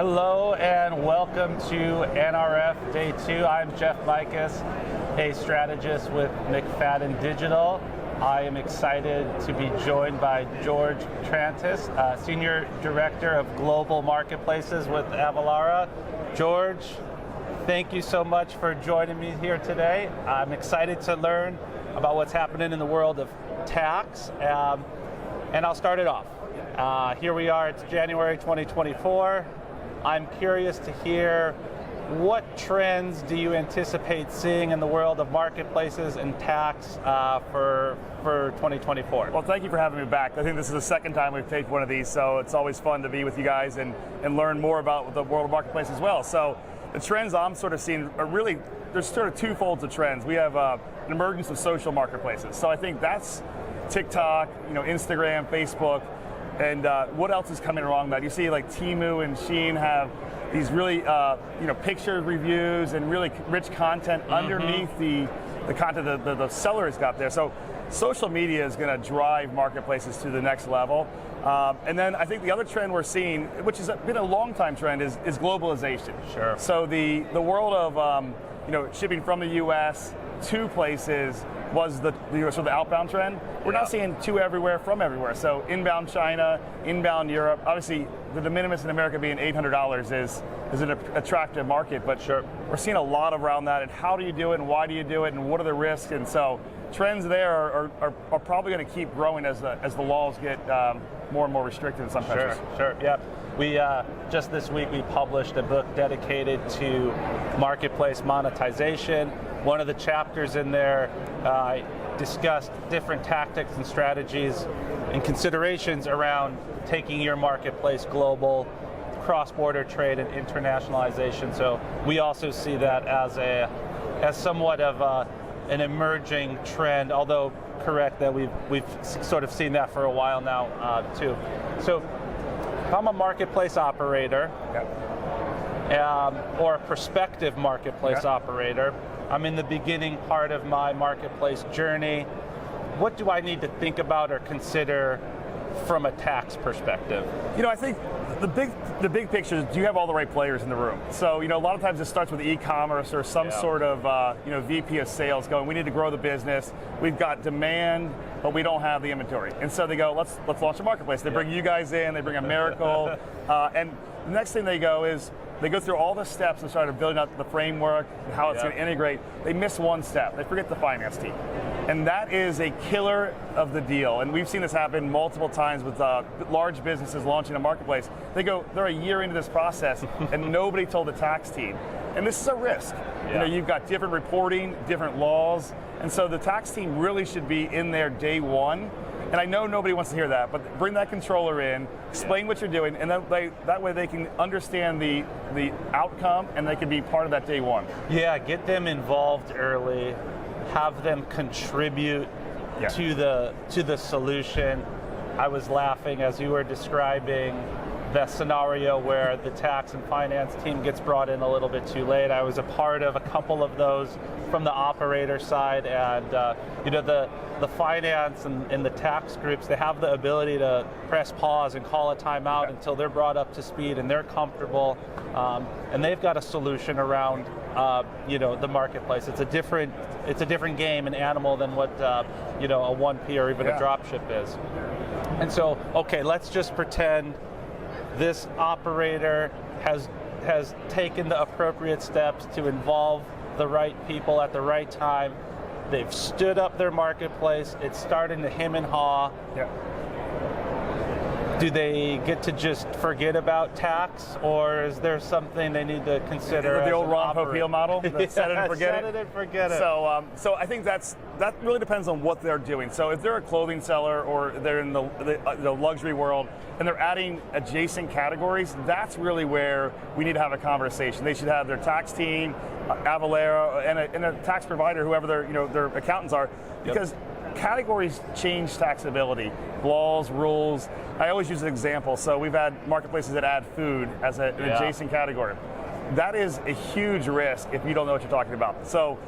Hello and welcome to NRF Day 2. I'm Jeff Vicus, a strategist with McFadyen Digital. I am excited to be joined by George Trantas, Senior Director of Global Marketplaces with Avalara. George, thank you so much for joining me here today. I'm excited to learn about what's happening in the world of tax, and I'll start it off. Here we are, it's January 2024. I'm curious to hear what trends do you anticipate seeing in the world of marketplaces and tax for 2024? Well, thank you for having me back. I think this is the second time we've taped one of these, so it's always fun to be with you guys and learn more about the world of marketplace as well. So the trends I'm sort of seeing are really, there's sort of two folds of trends. We have an emergence of social marketplaces. So I think that's TikTok, Instagram, Facebook. And what else is coming along that? You see like Temu and Shein have these really picture reviews and really rich content underneath the content the seller has got there. So social media is going to drive marketplaces to the next level. And then I think the other trend we're seeing, which has been a long time trend, is globalization. Sure. So the world of shipping from the U.S. to places was the sort of the outbound trend. We're now seeing to everywhere from everywhere. So inbound China, inbound Europe. Obviously, the de minimis in America being $800 is an attractive market, but sure, we're seeing a lot around that. And how do you do it, and why do you do it, and what are the risks? And so trends there are probably going to keep growing as the laws get more and more restricted in some countries. Sure, yeah. We just this week we published a book dedicated to marketplace monetization. One of the chapters in there discussed different tactics and strategies and considerations around taking your marketplace global, cross-border trade and internationalization. So we also see that as somewhat of an emerging trend, although correct that we've sort of seen that for a while now too. So if I'm a marketplace operator, or a prospective marketplace operator, I'm in the beginning part of my marketplace journey. What do I need to think about or consider from a tax perspective? I think the big picture is, do you have all the right players in the room? So, a lot of times it starts with e-commerce or some sort of, VP of sales going, we need to grow the business. We've got demand, but we don't have the inventory. And so they go, let's launch a marketplace. They bring you guys in, they bring a Miracle, and the next thing they go is, they go through all the steps and start building out the framework and how it's going to integrate. They miss one step. They forget the finance team. And that is a killer of the deal. And we've seen this happen multiple times with large businesses launching a marketplace. They're a year into this process and nobody told the tax team. And this is a risk. You've got different reporting, different laws. And so the tax team really should be in there day one. And I know nobody wants to hear that, but bring that controller in, explain what you're doing, and that way they can understand the outcome and they can be part of that day one. Yeah, get them involved early, have them contribute to the solution. I was laughing as you were describing the scenario where the tax and finance team gets brought in a little bit too late. I was a part of a couple of those from the operator side, and the finance and the tax groups, they have the ability to press pause and call a timeout until they're brought up to speed and they're comfortable, and they've got a solution around the marketplace. It's a different game and animal than what a 1P or even a drop ship is. And so, okay, let's just pretend this operator has taken the appropriate steps to involve the right people at the right time. They've stood up their marketplace. It's starting to hem and haw. Do they get to just forget about tax, or is there something they need to consider? The old Ron Popeil model, set it and forget it. Set it and forget it. So I think that really depends on what they're doing. So if they're a clothing seller or they're in the luxury world and they're adding adjacent categories, that's really where we need to have a conversation. They should have their tax team, Avalara, and a tax provider, whoever their accountants are, because categories change taxability, laws, rules. I always use an example. So we've had marketplaces that add food as an adjacent category. That is a huge risk if you don't know what you're talking about. So,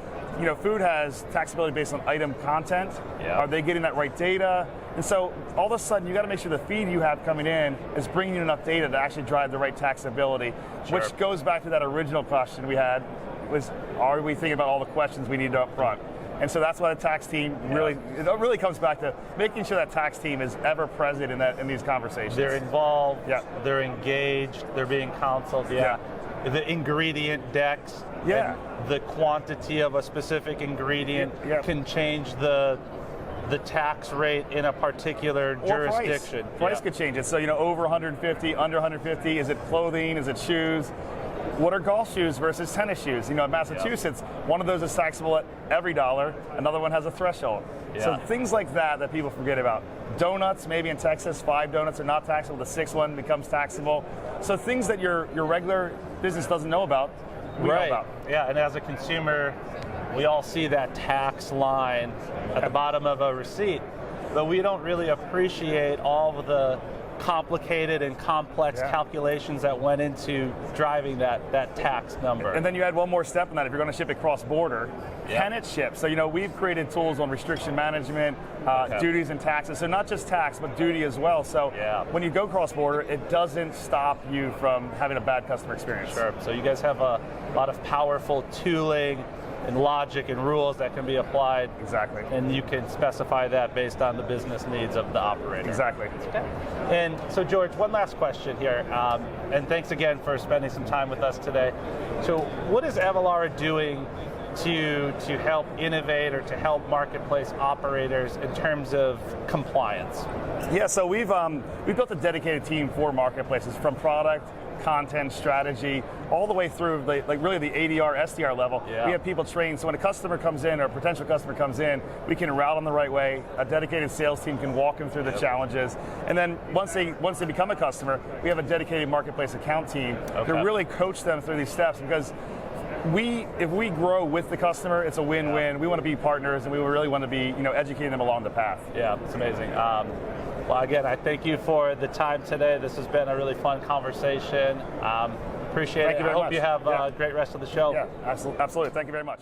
food has taxability based on item content. Are they getting that right data? And so all of a sudden, you got to make sure the feed you have coming in is bringing you enough data to actually drive the right taxability, which goes back to that original question we had, was are we thinking about all the questions we need up front? And so that's why the tax team really comes back to making sure that tax team is ever present in these conversations. They're involved, they're engaged, they're being counseled, the ingredient decks, the quantity of a specific ingredient can change the tax rate in a particular jurisdiction. Price could change it. So, over 150, under 150, is it clothing, is it shoes? What are golf shoes versus tennis shoes? In Massachusetts, one of those is taxable at every dollar, another one has a threshold. So things like that people forget about. Donuts, maybe in Texas, 5 donuts are not taxable, the 6th one becomes taxable. So things that your regular business doesn't know about, we know about. Yeah, and as a consumer, we all see that tax line at the bottom of a receipt, but we don't really appreciate all of the complicated and complex calculations that went into driving that tax number. And then you add one more step in that. If you're going to ship it cross-border, can it ship? So, we've created tools on restriction management, duties and taxes. So not just tax, but duty as well. So when you go cross-border, it doesn't stop you from having a bad customer experience. Sure. So you guys have a lot of powerful tooling and logic and rules that can be applied. Exactly. And you can specify that based on the business needs of the operator. Exactly. Okay. And so, George, one last question here, and thanks again for spending some time with us today. So what is Avalara doing to help innovate or to help marketplace operators in terms of compliance? Yeah, so we've built a dedicated team for marketplaces, from product, content, strategy, all the way through really the ADR, SDR level. We have people trained, so when a customer comes in or a potential customer comes in, we can route them the right way. A dedicated sales team can walk them through the challenges. And then once they become a customer, we have a dedicated marketplace account team to really coach them through these steps, because if we grow with the customer, it's a win-win. We want to be partners, and we really want to be educating them along the path. Yeah, it's amazing. Well, again, I thank you for the time today. This has been a really fun conversation. Appreciate it. I hope you have a great rest of the show. Yeah, absolutely. Thank you very much.